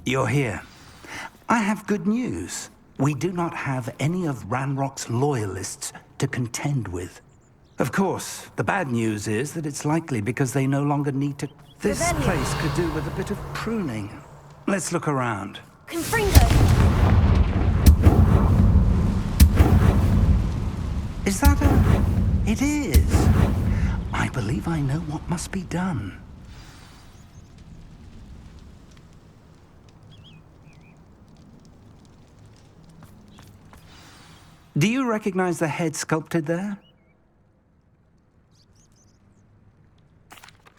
You're here. I have good news. We do not have any of Ranrock's loyalists to contend with. Of course, the bad news is that it's likely because they no longer need to... This place could do with a bit of pruning. Let's look around. Confringo! Is that a... It is. I believe I know what must be done. Do you recognize the head sculpted there?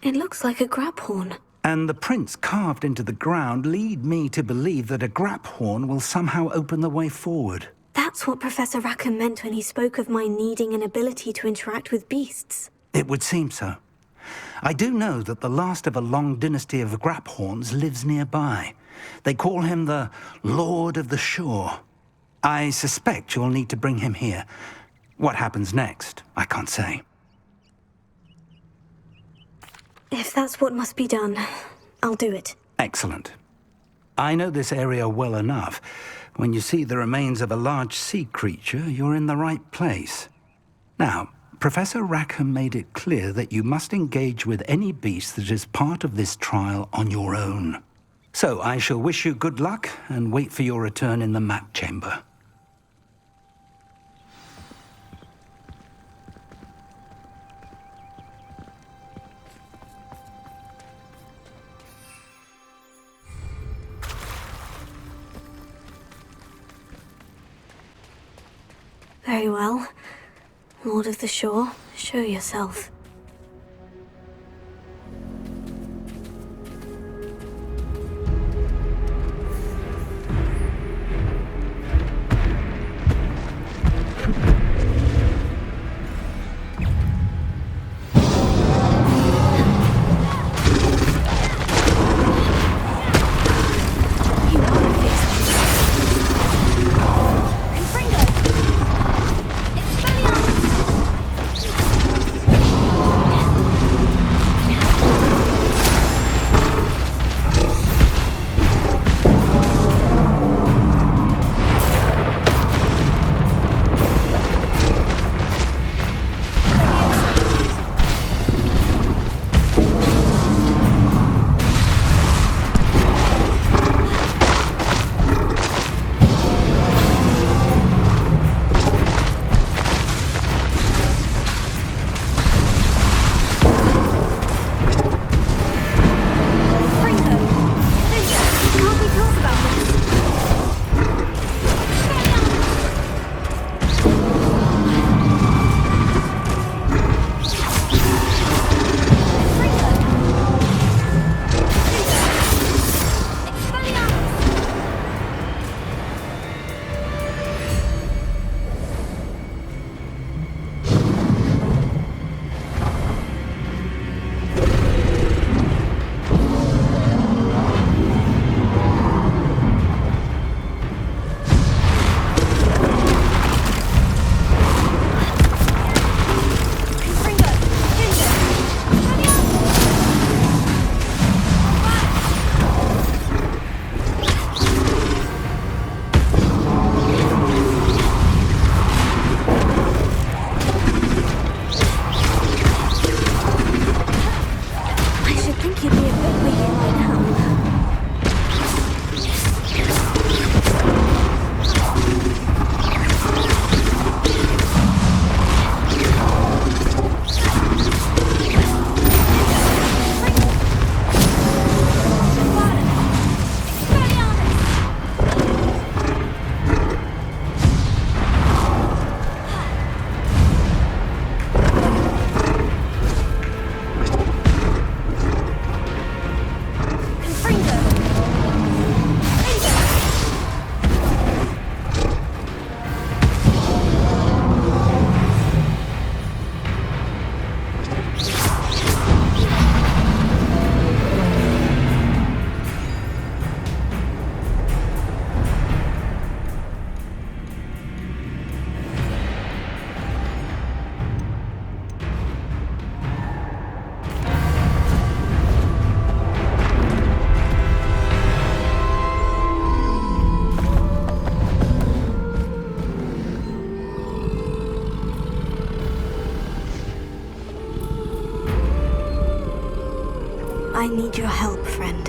It looks like a grab horn. And the prints carved into the ground lead me to believe that a grab horn will somehow open the way forward. That's what Professor Rackham meant when he spoke of my needing an ability to interact with beasts. It would seem so. I do know that the last of a long dynasty of Graphorns lives nearby. They call him the Lord of the Shore. I suspect you'll need to bring him here. What happens next, I can't say. If that's what must be done, I'll do it. Excellent. I know this area well enough. When you see the remains of a large sea creature, you're in the right place. Now, Professor Rackham made it clear that you must engage with any beast that is part of this trial on your own. So I shall wish you good luck and wait for your return in the map chamber. Very well. Lord of the Shore, show yourself. I need your help, friend.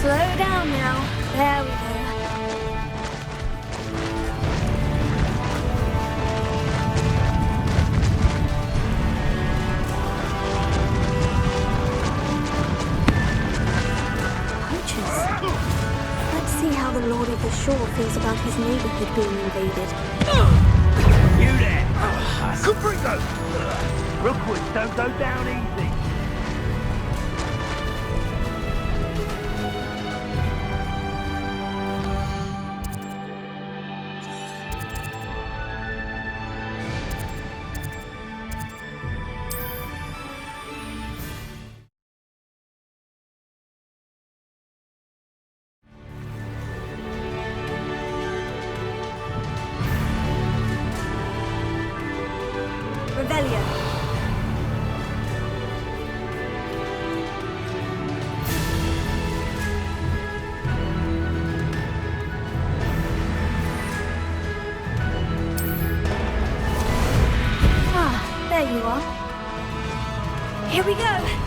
Slow down now. There we go. Poachers. Let's see how the Lord of the Shore feels about his neighborhood being invaded. You there! Caprico! Rookwoods don't go down easy. Rebellion. Ah, there you are. Here we go.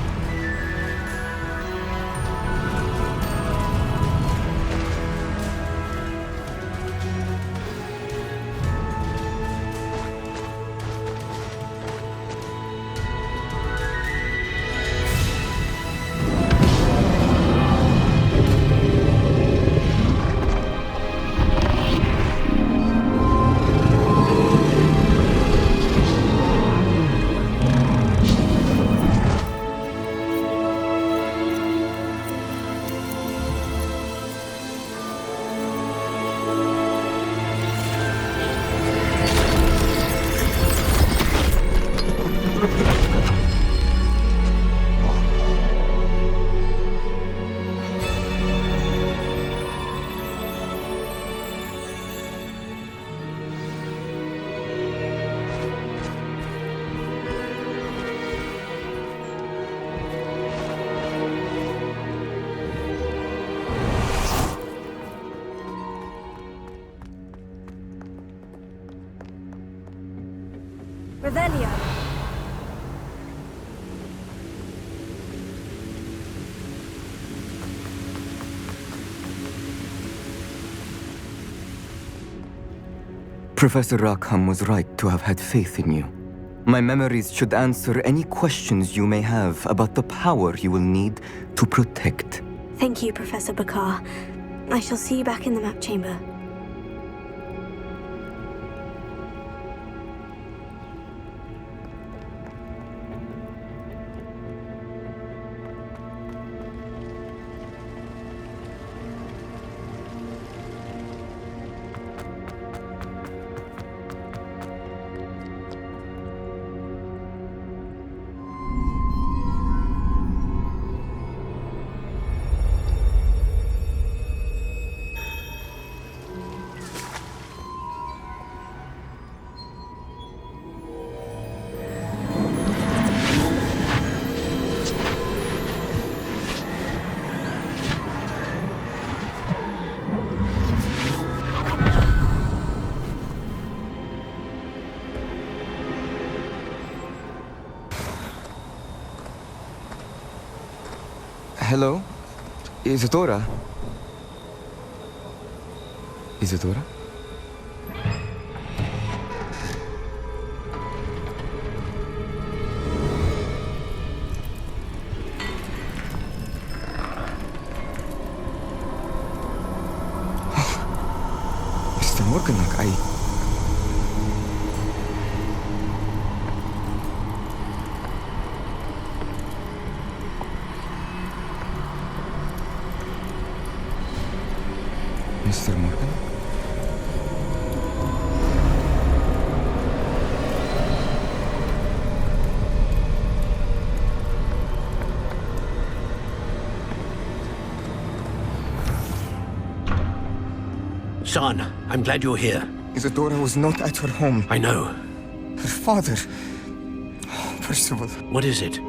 Revelio. Professor Rackham was right to have had faith in you. My memories should answer any questions you may have about the power you will need to protect. Thank you, Professor Bakar. I shall see you back in the map chamber. Hello? Isadora? Isadora? Mr. Morganach, Mr. Morgan? Son, I'm glad you're here. Isadora was not at her home. I know. Her father... Oh, Percival. What is it?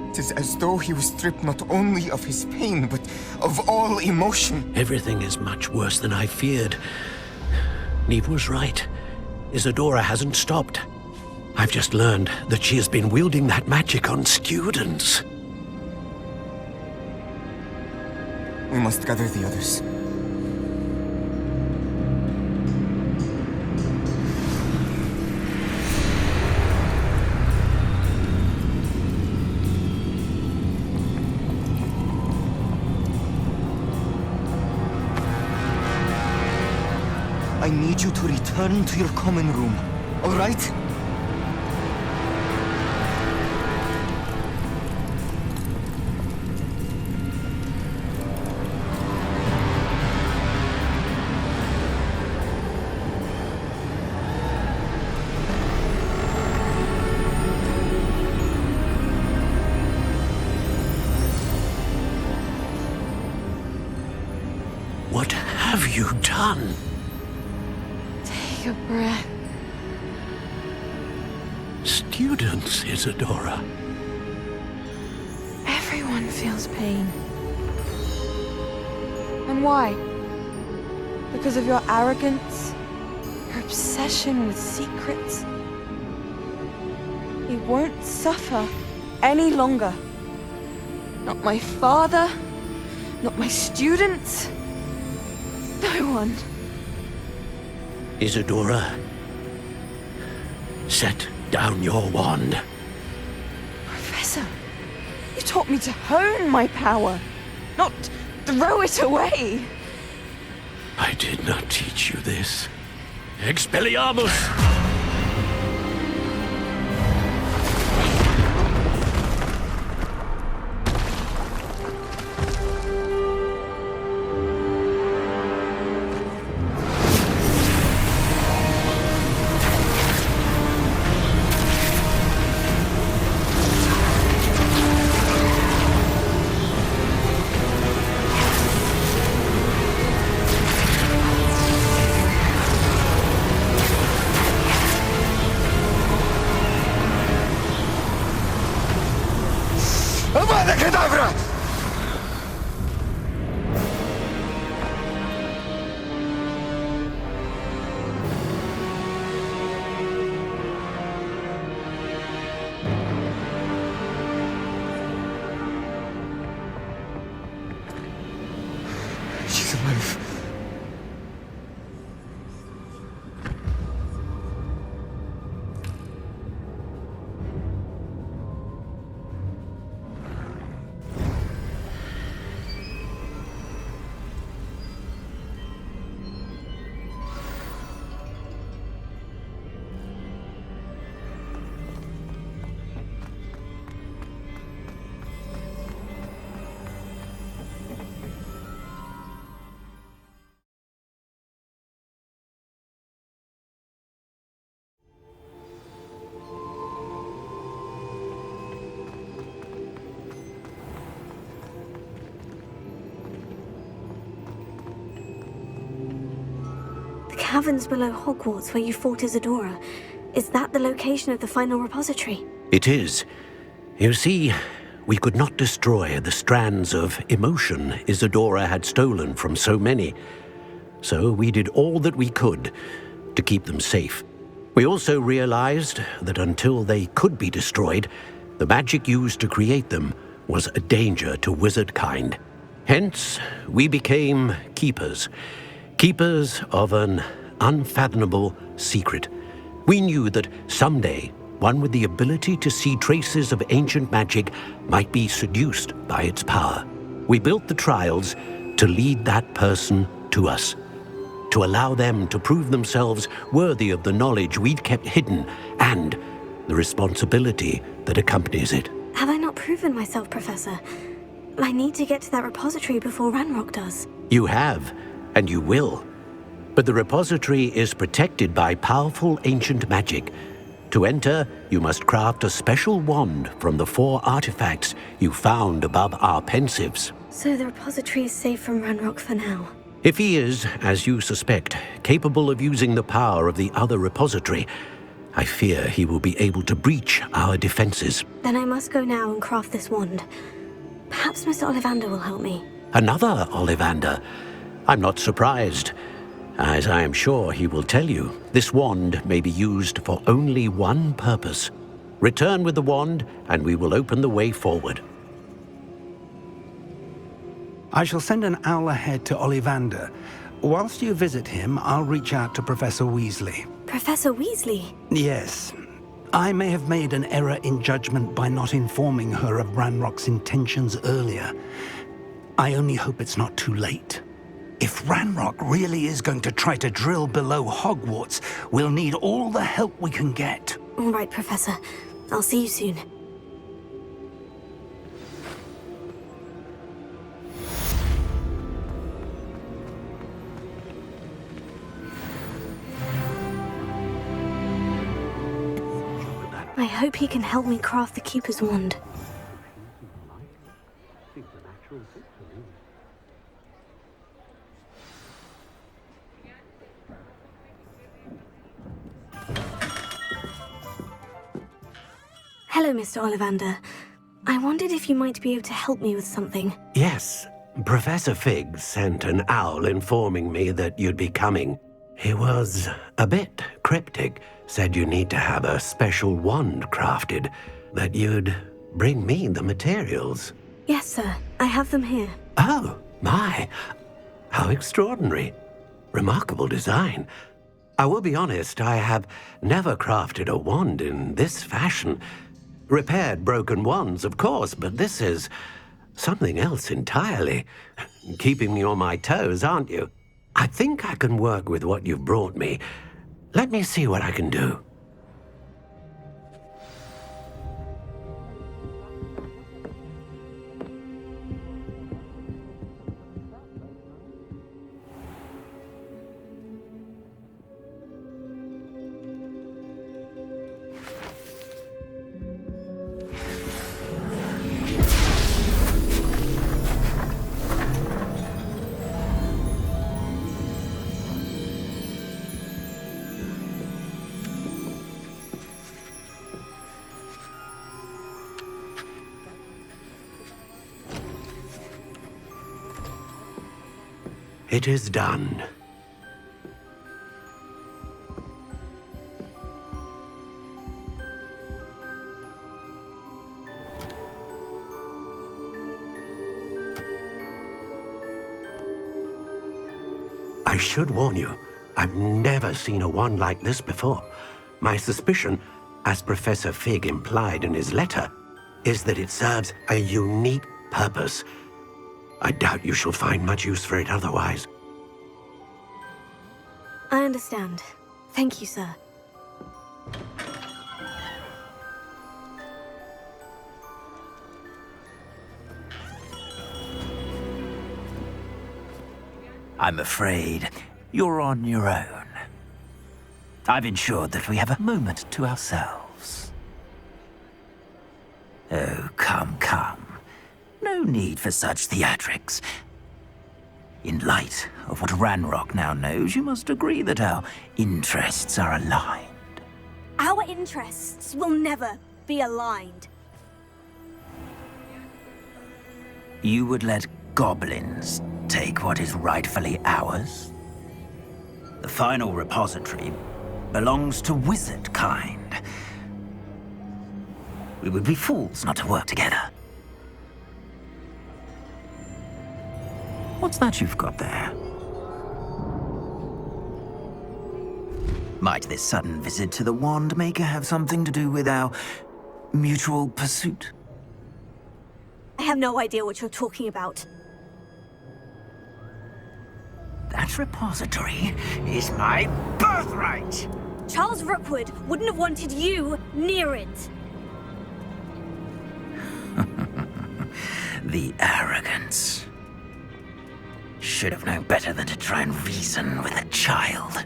It is as though he was stripped not only of his pain, but of all emotion. Everything is much worse than I feared. Neve was right. Isadora hasn't stopped. I've just learned that she has been wielding that magic on students. We must gather the others. I need you to return to your common room, all right? What have you done? Take a breath. Students, Isadora. Everyone feels pain. And why? Because of your arrogance? Your obsession with secrets? He won't suffer any longer. Not my father, not my students, no one. Isadora, set down your wand. Professor, you taught me to hone my power, not throw it away. I did not teach you this. Expelliarmus! Avada Kedavra! She's alive. Caverns below Hogwarts where you fought Isadora. Is that the location of the final repository? It is. You see, we could not destroy the strands of emotion Isadora had stolen from so many. So we did all that we could to keep them safe. We also realized that until they could be destroyed, the magic used to create them was a danger to wizard kind. Hence, we became keepers. Keepers of an unfathomable secret. We knew that someday, one with the ability to see traces of ancient magic might be seduced by its power. We built the trials to lead that person to us, to allow them to prove themselves worthy of the knowledge we'd kept hidden and the responsibility that accompanies it. Have I not proven myself, Professor? I need to get to that repository before Ranrock does. You have, And you will. But the repository is protected by powerful ancient magic. To enter, you must craft a special wand from the 4 artifacts you found above our pensives. So the repository is safe from Ranrock for now. If he is, as you suspect, capable of using the power of the other repository, I fear he will be able to breach our defenses. Then I must go now and craft this wand. Perhaps Mr. Ollivander will help me. Another Ollivander? I'm not surprised. As I am sure he will tell you, this wand may be used for only one purpose. Return with the wand, and we will open the way forward. I shall send an owl ahead to Ollivander. Whilst you visit him, I'll reach out to Professor Weasley. Professor Weasley? Yes. I may have made an error in judgment by not informing her of Ranrock's intentions earlier. I only hope it's not too late. If Ranrock really is going to try to drill below Hogwarts, we'll need all the help we can get. All right, Professor. I'll see you soon. I hope he can help me craft the Keeper's Wand. Hello, Mr. Ollivander. I wondered if you might be able to help me with something. Yes, Professor Fig sent an owl informing me that you'd be coming. He was a bit cryptic, said you need to have a special wand crafted, that you'd bring me the materials. Yes, sir. I have them here. Oh, my. How extraordinary. Remarkable design. I will be honest, I have never crafted a wand in this fashion. Repaired broken wands, of course, but this is something else entirely. Keeping me on my toes, aren't you? I think I can work with what you've brought me. Let me see what I can do. It is done. I should warn you, I've never seen a wand like this before. My suspicion, as Professor Fig implied in his letter, is that it serves a unique purpose. I doubt you shall find much use for it otherwise. I understand. Thank you, sir. I'm afraid you're on your own. I've ensured that we have a moment to ourselves. Oh, come, come. No need for such theatrics. In light of what Ranrock now knows, you must agree that our interests are aligned. Our interests will never be aligned. You would let goblins take what is rightfully ours? The final repository belongs to wizard kind. We would be fools not to work together. What's that you've got there? Might this sudden visit to the Wand Maker have something to do with our mutual pursuit? I have no idea what you're talking about. That repository is my birthright! Charles Rookwood wouldn't have wanted you near it. The arrogance. should have known better than to try and reason with a child.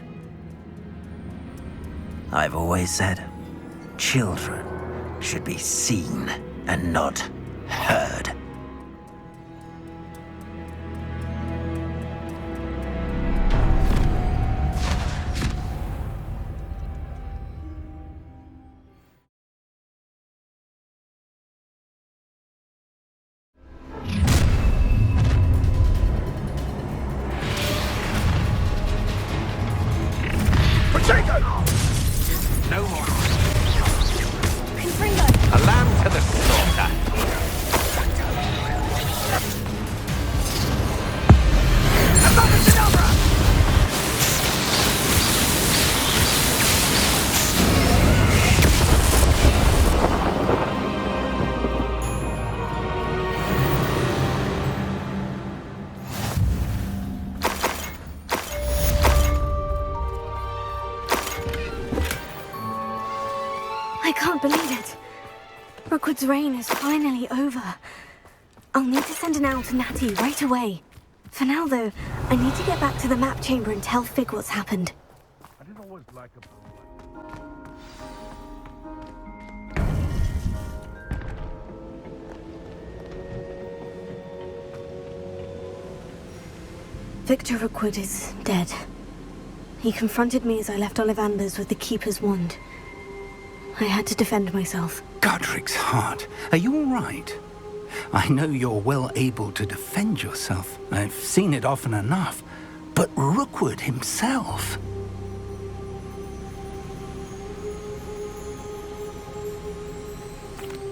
I've always said, children should be seen and not heard. I can't believe it. Rookwood's reign is finally over. I'll need to send an owl to Natty right away. For now, though, I need to get back to the map chamber and tell Fig what's happened. Victor Rookwood is dead. He confronted me as I left Ollivander's with the Keeper's wand. I had to defend myself. Godric's heart. Are you all right? I know you're well able to defend yourself. I've seen it often enough. But Rookwood himself...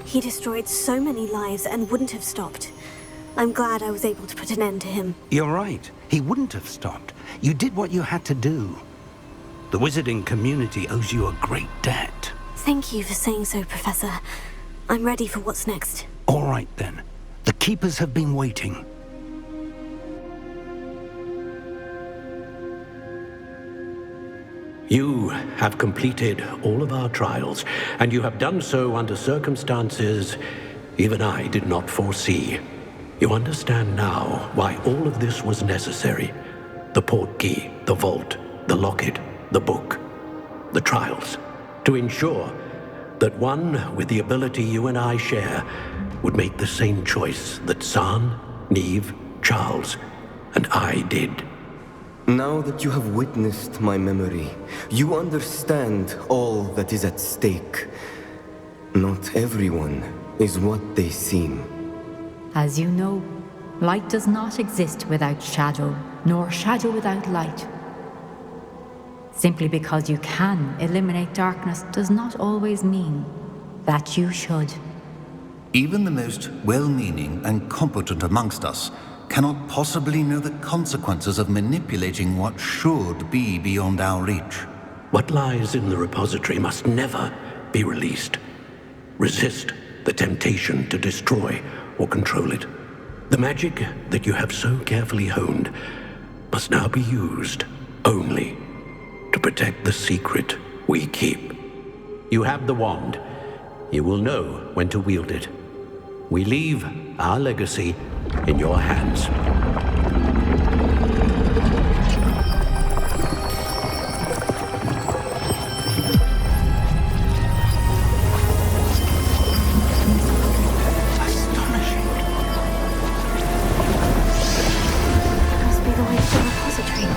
He destroyed so many lives and wouldn't have stopped. I'm glad I was able to put an end to him. You're right. He wouldn't have stopped. You did what you had to do. The wizarding community owes you a great debt. Thank you for saying so, Professor. I'm ready for what's next. All right, then. The Keepers have been waiting. You have completed all of our trials, and you have done so under circumstances even I did not foresee. You understand now why all of this was necessary. The portkey, the vault, the locket, the book, the trials. To ensure that one with the ability you and I share would make the same choice that San, Neve, Charles, and I did. Now that you have witnessed my memory, you understand all that is at stake. Not everyone is what they seem. As you know, light does not exist without shadow, nor shadow without light. Simply because you can eliminate darkness does not always mean that you should. Even the most well-meaning and competent amongst us cannot possibly know the consequences of manipulating what should be beyond our reach. What lies in the repository must never be released. Resist the temptation to destroy or control it. The magic that you have so carefully honed must now be used only to protect the secret we keep. You have the wand. You will know when to wield it. We leave our legacy in your hands. Must be the way to the repository.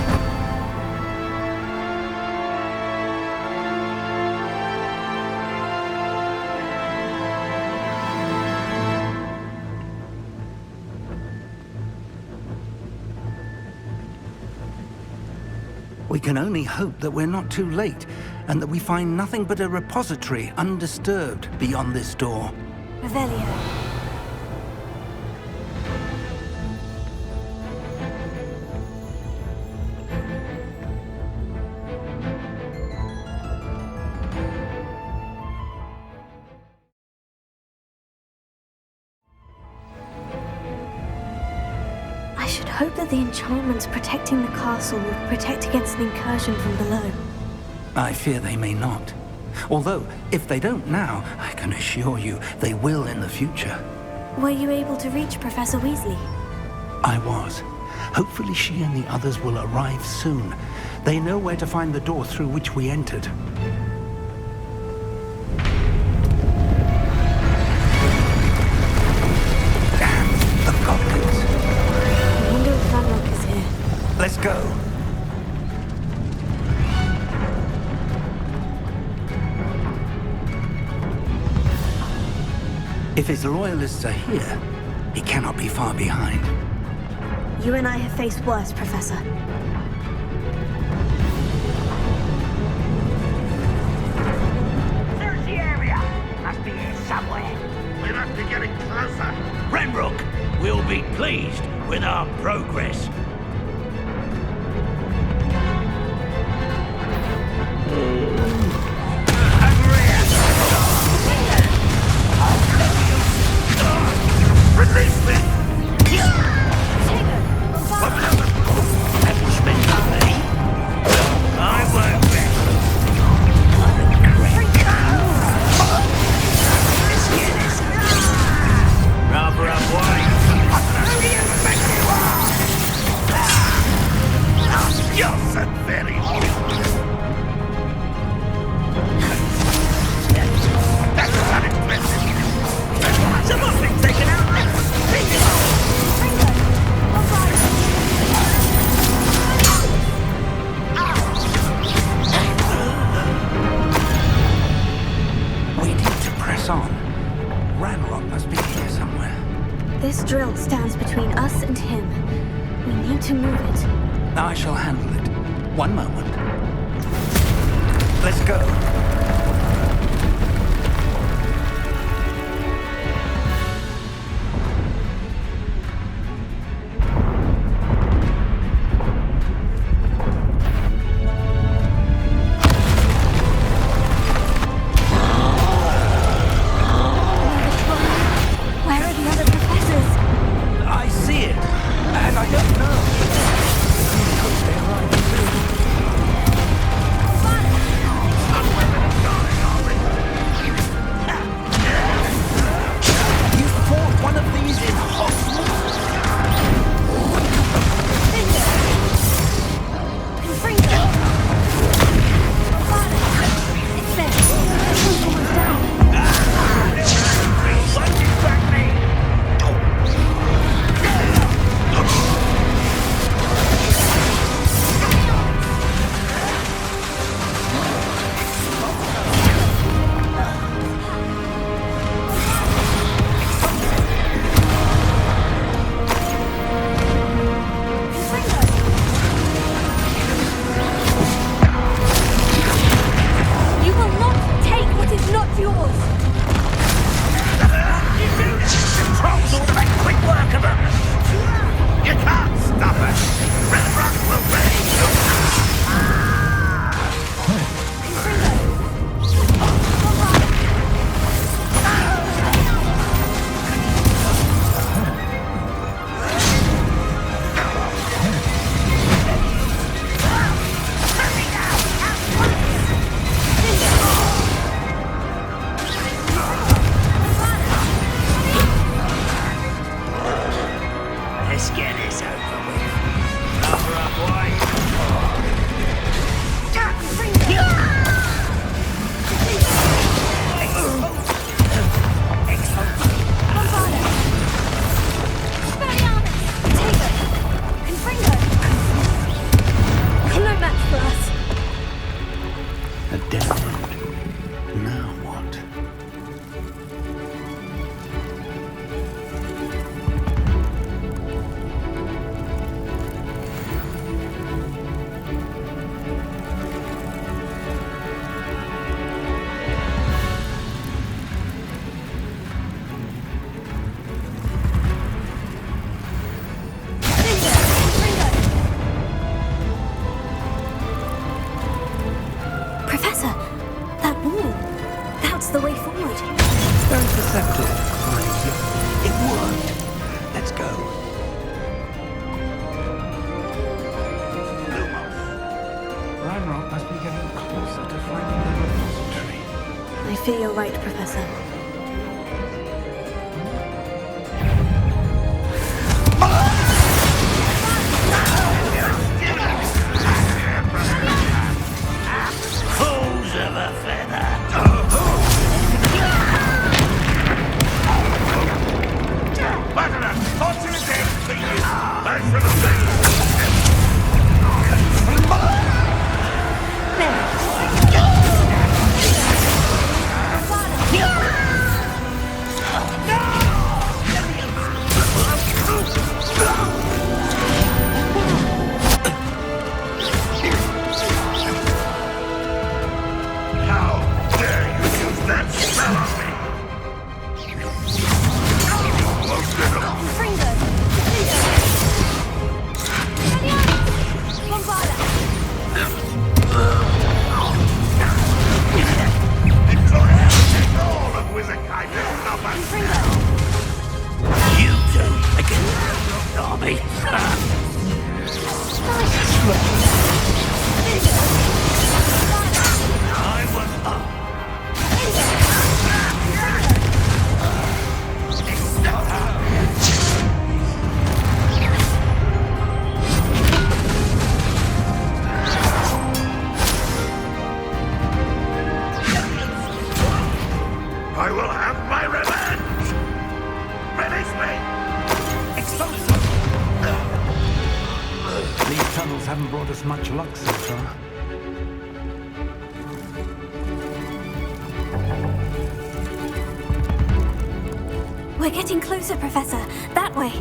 We can only hope that we're not too late, and that we find nothing but a repository undisturbed beyond this door. Revelio. I should hope that the enchantments protecting the castle will protect against an incursion from below. I fear they may not. Although, if they don't now, I can assure you they will in the future. Were you able to reach Professor Weasley? I was. Hopefully she and the others will arrive soon. They know where to find the door through which we entered. Damn, the goblins. I wonder if Ranrock is here. Let's go. If his loyalists are here, he cannot be far behind. You and I have faced worse, Professor. Search the area. Must be here somewhere. We must be getting closer. Ranrock will be pleased with our progress. Release me! Ambushment for me? I won't rest. Let's get this. Rather up wide. Who do you think you are? You're so very That's unimpressive. Someone's been taken out. We need to press on. Ranrock must be here somewhere. This drill stands between us and him. We need to move it. I shall handle it. One moment. Let's go. Where are the other professors? I see it, and I don't know. Could they arrive soon? You fought one of these in Hogwarts? Confringo! It's there. Everyone's almost down. You will not take what is not yours. Trolls ought to make quick work of them. You can't stop us. Ranrock will raise you. Let's get this over with. Cover up wide. No match for us. A dead end. Now what? Professor, that wall. That's the way forward. Very perceptive. It worked. Let's go. Ranrock must be getting closer to finding the repository. I fear you're right, Professor. I will have my revenge! Release me! These tunnels haven't brought us much luck so far. We're getting closer, Professor. That way.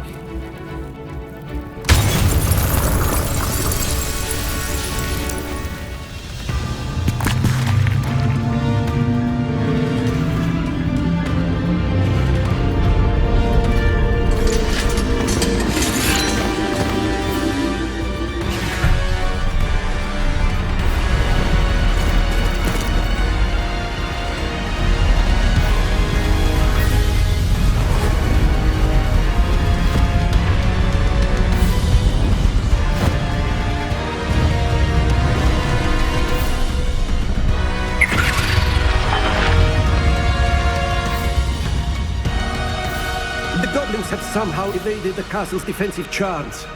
Have somehow evaded the castle's defensive charms.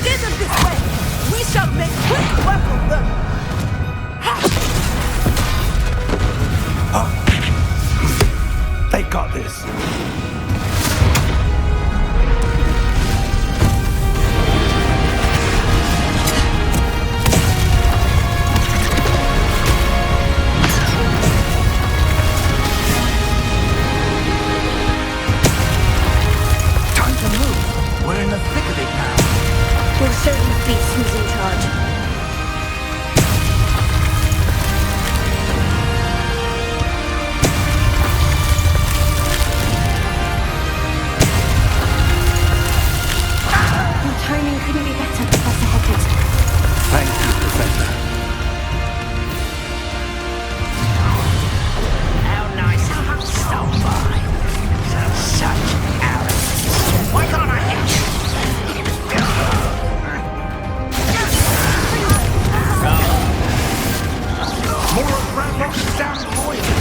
Steer them this way! We shall make quick work of them! They got this. We'll show these beasts who's in charge. Your timing couldn't be better, Professor Hogwarts. Thank you, Professor. How nice of you to stop by. Such arrogance. Why can't I hit you? More of Ranrock's damn poison!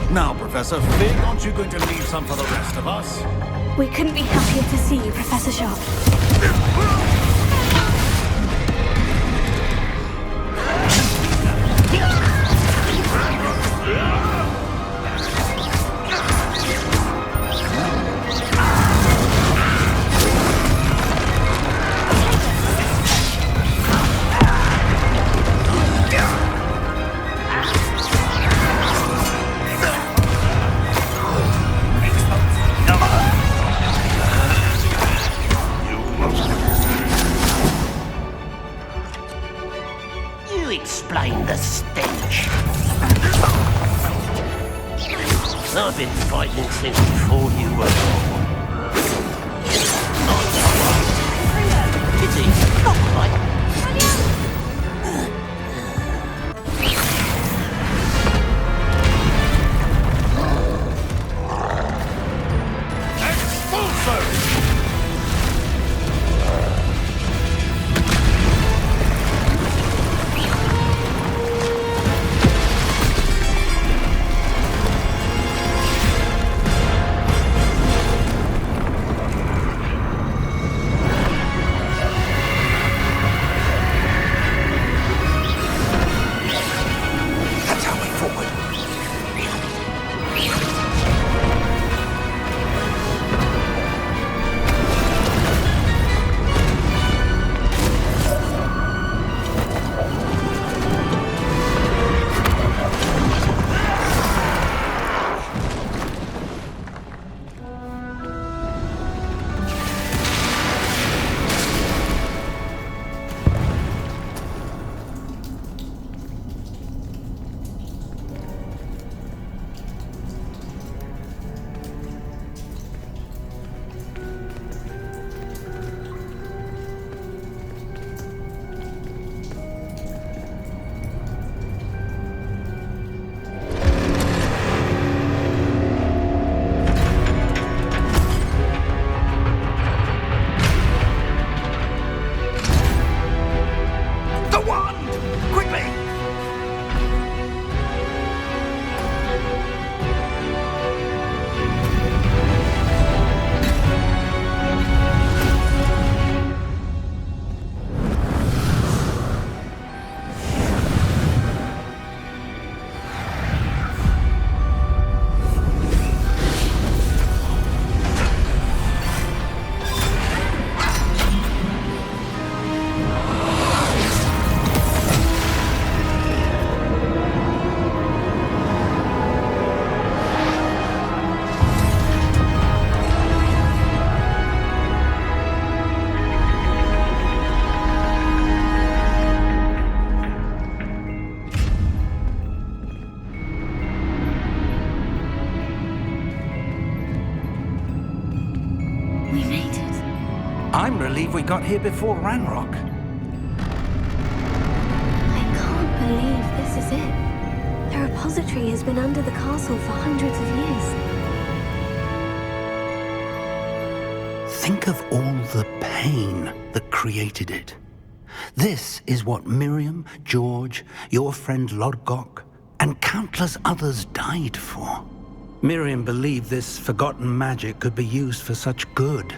Now, Professor, Fig, aren't you going to leave some for the rest of us? We couldn't be happier to see you, Professor Sharp. fighting since before you were born. Pity, not quite. I'm relieved we got here before Ranrock. I can't believe this is it. The repository has been under the castle for hundreds of years. Think of all the pain that created it. This is what Miriam, George, your friend Lodgok, and countless others died for. Miriam believed this forgotten magic could be used for such good.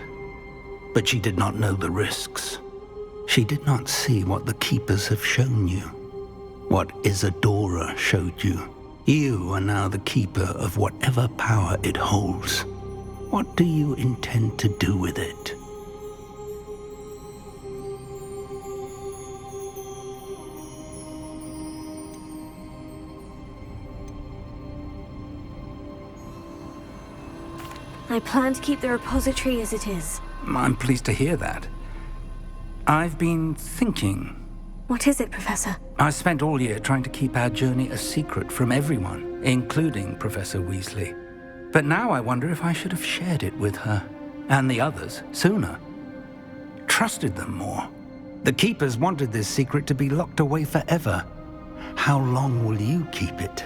But she did not know the risks. She did not see what the Keepers have shown you. What Isadora showed you. You are now the Keeper of whatever power it holds. What do you intend to do with it? I plan to keep the repository as it is. I'm pleased to hear that. I've been thinking. What is it, Professor? I spent all year trying to keep our journey a secret from everyone, including Professor Weasley. But now I wonder if I should have shared it with her, and the others, sooner. Trusted them more. The Keepers wanted this secret to be locked away forever. How long will you keep it?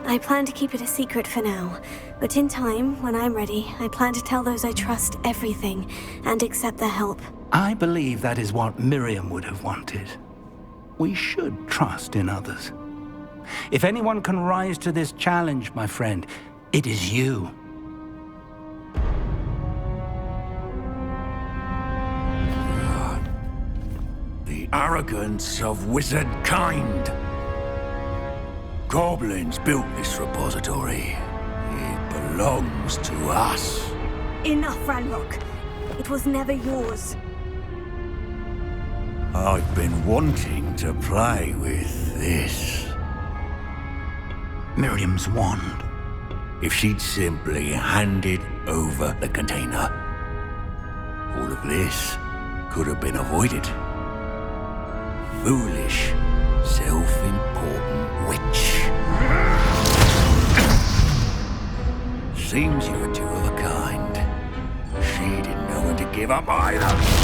I plan to keep it a secret for now, but in time, when I'm ready, I plan to tell those I trust everything and accept their help. I believe that is what Miriam would have wanted. We should trust in others. If anyone can rise to this challenge, my friend, it is you. The arrogance of wizard kind. Goblins built this repository. It belongs to us. Enough, Ranrock. It was never yours. I've been wanting to play with this. Miriam's wand. If she'd simply handed over the container, all of this could have been avoided. Foolish, Self-important witch. Seems you were two of a kind. She didn't know when to give up either.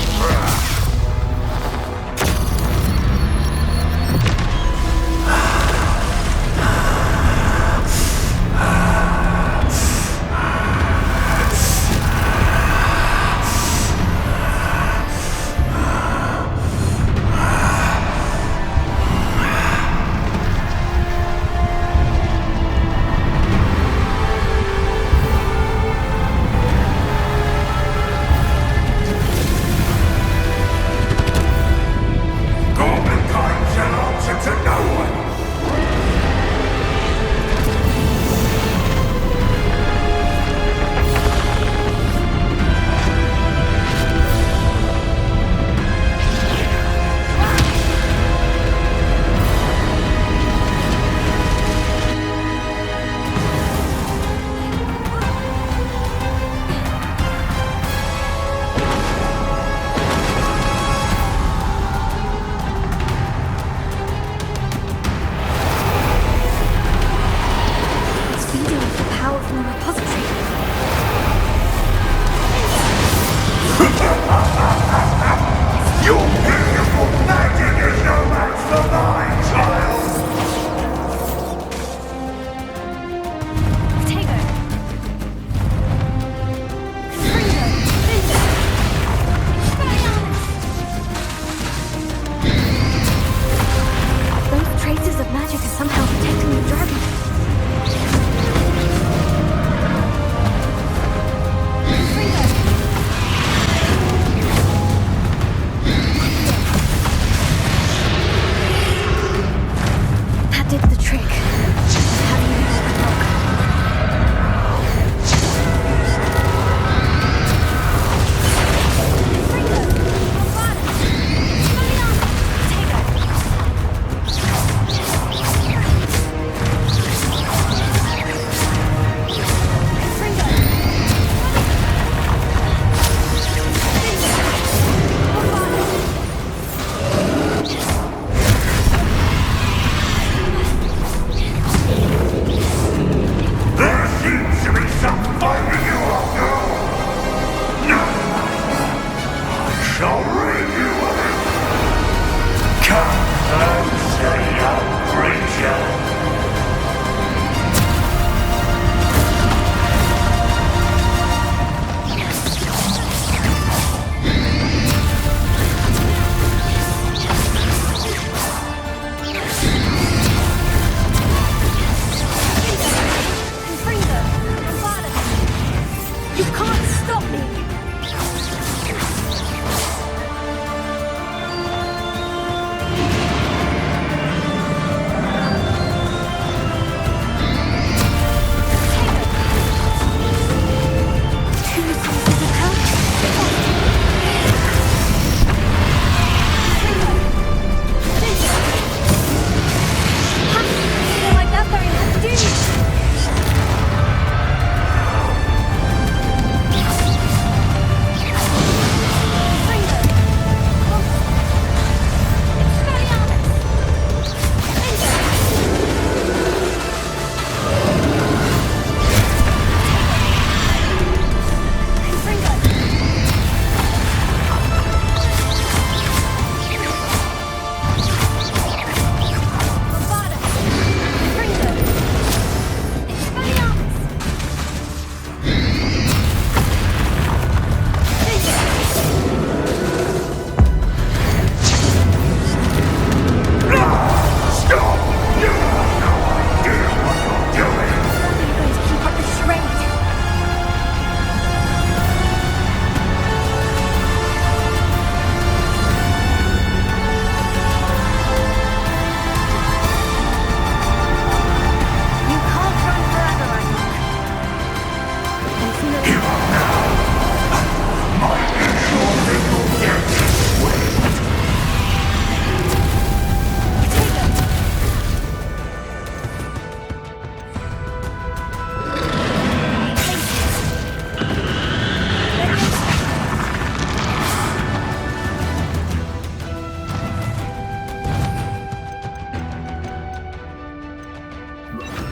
Tanya!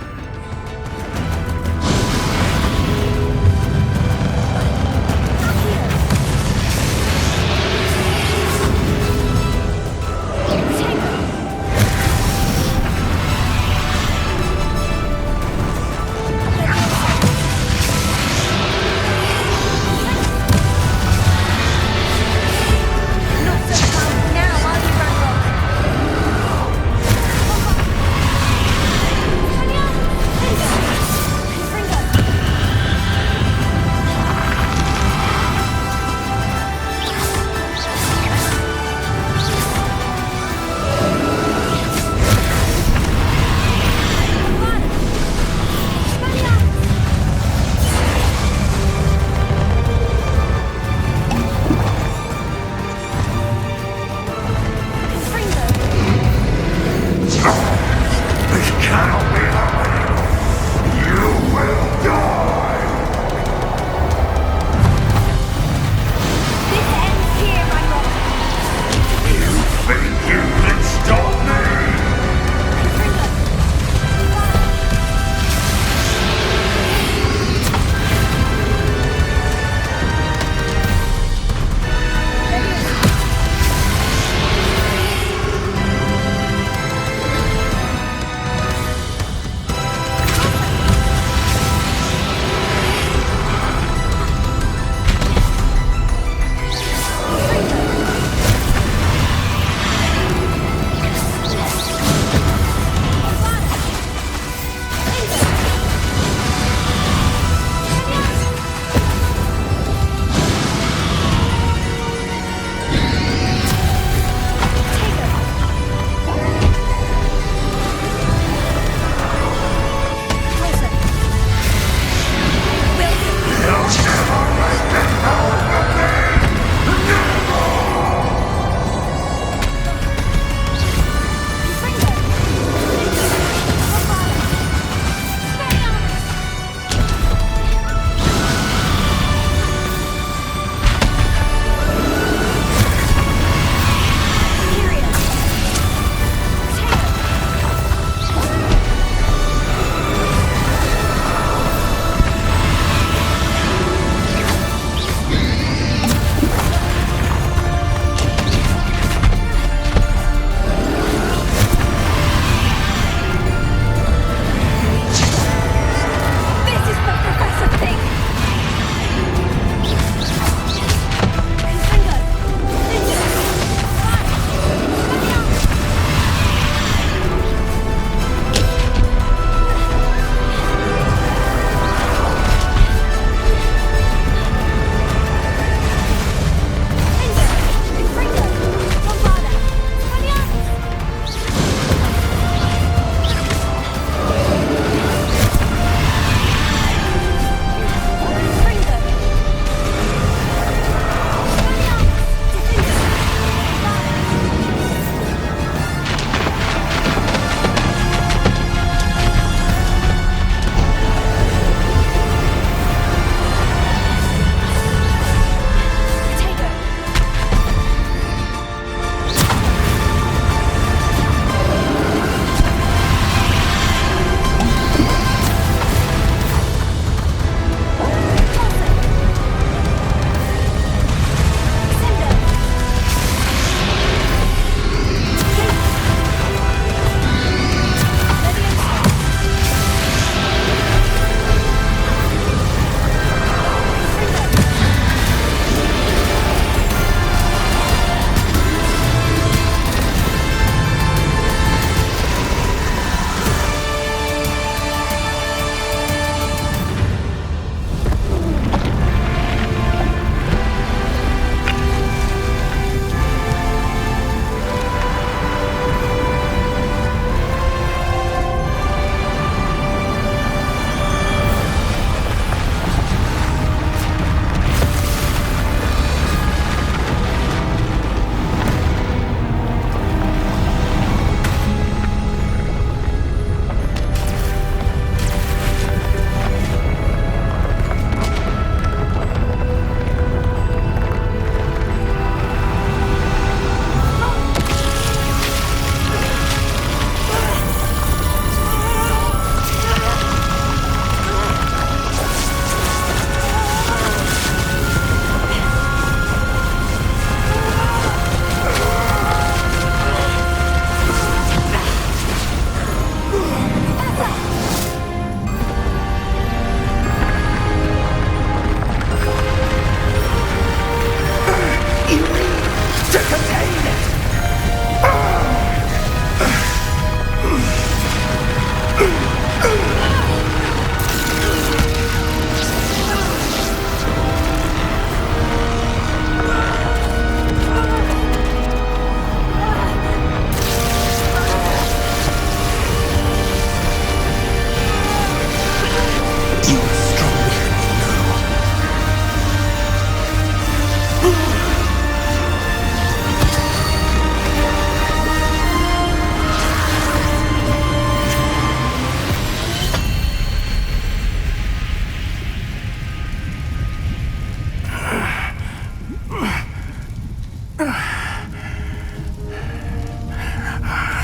You are stronger than you know.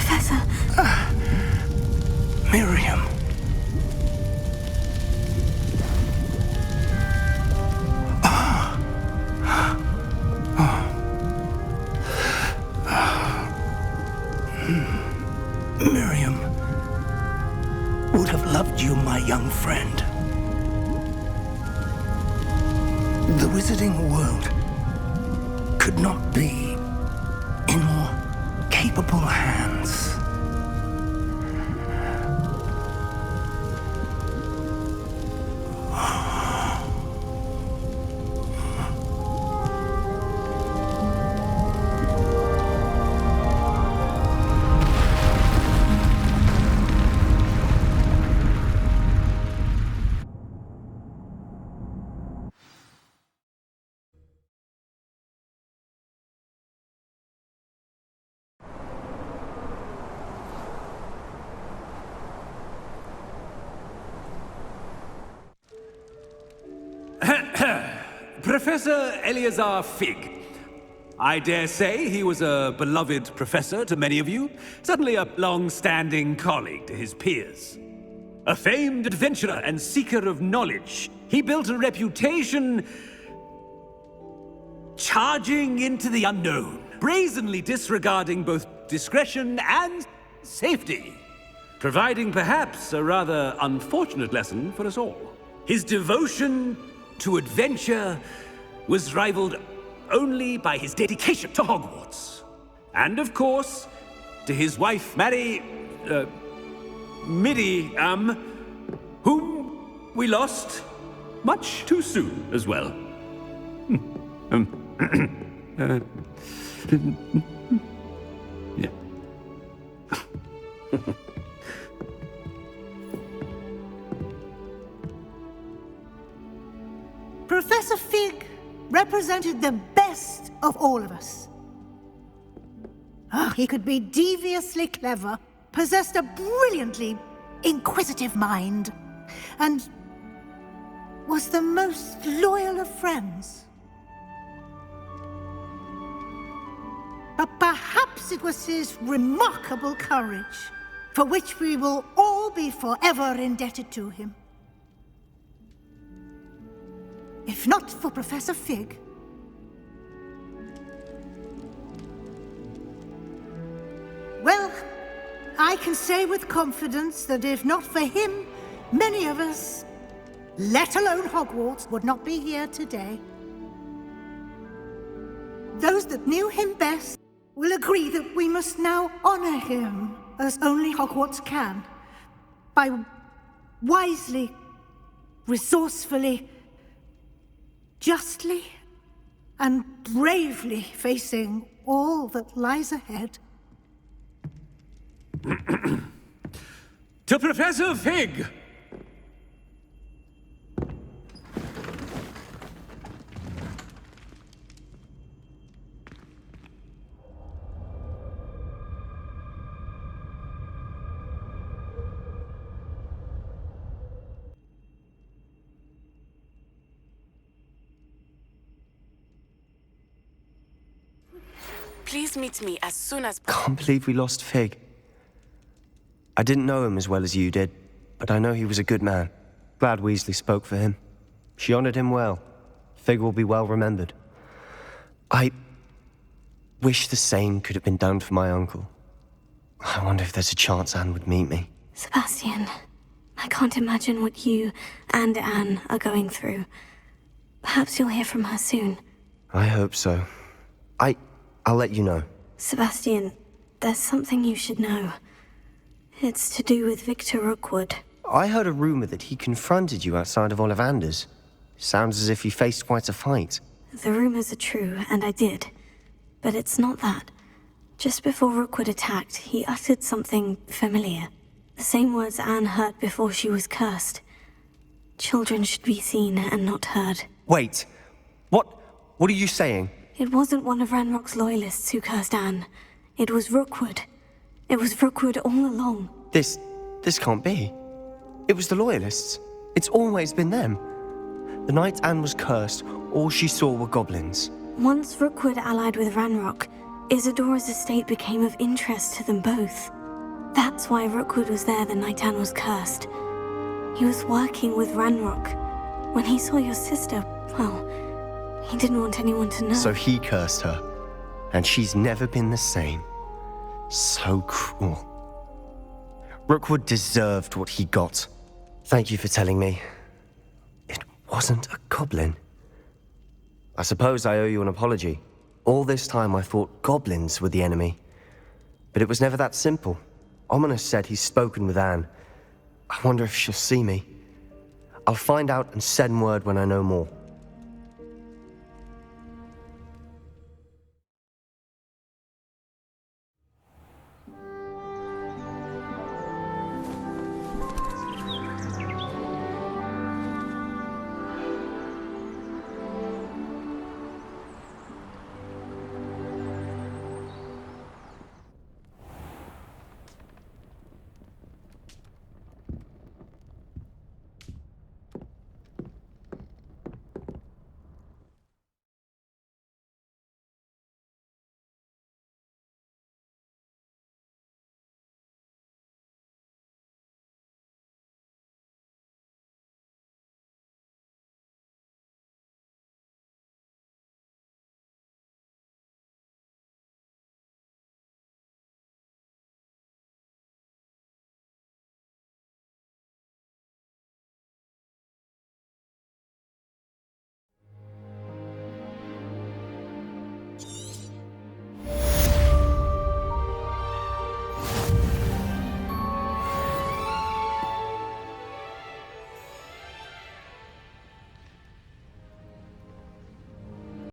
Professor. Miriam. Miriam would have loved you, my young friend. The wizarding world could not be in more capable hands. Professor Eleazar Fig. I dare say he was a beloved professor to many of you, certainly a long-standing colleague to his peers. A famed adventurer and seeker of knowledge, he built a reputation charging into the unknown, brazenly disregarding both discretion and safety, providing perhaps a rather unfortunate lesson for us all. His devotion to adventure was rivaled only by his dedication to Hogwarts. And of course, to his wife, Midi, whom we lost much too soon as well. Yeah. Professor Fig represented the best of all of us. He could be deviously clever, possessed a brilliantly inquisitive mind, and was the most loyal of friends. But perhaps it was his remarkable courage, for which we will all be forever indebted to him. If not for Professor Fig, well, I can say with confidence that if not for him, many of us, let alone Hogwarts, would not be here today. Those that knew him best will agree that we must now honor him as only Hogwarts can, by wisely, resourcefully, justly, and bravely facing all that lies ahead. To Professor Fig! Please meet me as soon as possible. Can't believe we lost Fig. I didn't know him as well as you did, but I know he was a good man. Glad Weasley spoke for him. She honored him well. Fig will be well remembered. I wish the same could have been done for my uncle. I wonder if there's a chance Anne would meet me. Sebastian, I can't imagine what you and Anne are going through. Perhaps you'll hear from her soon. I hope so. I'll let you know. Sebastian, there's something you should know. It's to do with Victor Rookwood. I heard a rumor that he confronted you outside of Ollivander's. Sounds as if you faced quite a fight. The rumors are true, and I did. But it's not that. Just before Rookwood attacked, he uttered something familiar. The same words Anne heard before she was cursed. Children should be seen and not heard. Wait. What are you saying? It wasn't one of Ranrock's loyalists who cursed Anne. It was Rookwood. It was Rookwood all along. This can't be. It was the loyalists. It's always been them. The night Anne was cursed, all she saw were goblins. Once Rookwood allied with Ranrock, Isadora's estate became of interest to them both. That's why Rookwood was there the night Anne was cursed. He was working with Ranrock. When he saw your sister, well, he didn't want anyone to know. So he cursed her, and she's never been the same. So cruel. Rookwood deserved what he got. Thank you for telling me. It wasn't a goblin. I suppose I owe you an apology. All this time I thought goblins were the enemy. But it was never that simple. Ominous said he's spoken with Anne. I wonder if she'll see me. I'll find out and send word when I know more.